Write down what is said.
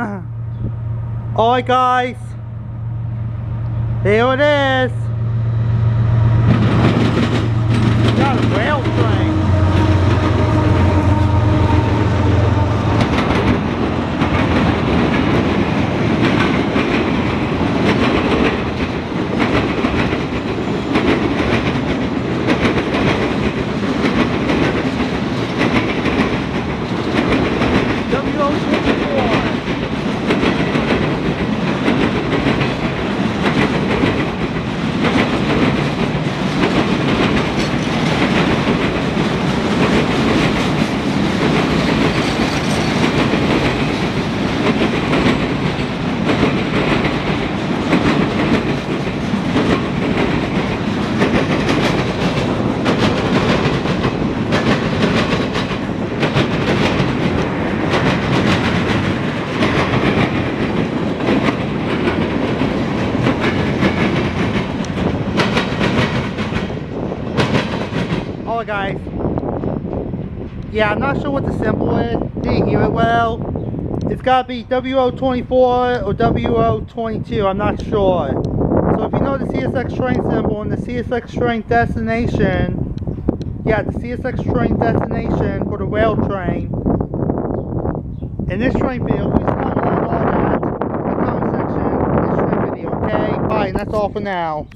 Alright guys, here it is. Got a rail train. Alright guys, yeah, I'm not sure what the symbol is, didn't hear it well. It's gotta be WO24 or WO22, I'm not sure. So if you know the CSX train symbol and the CSX train destination, yeah, the CSX train destination for the rail train, in this train video, please comment on all that in the comment section in this train video, okay? Bye, and that's all for now.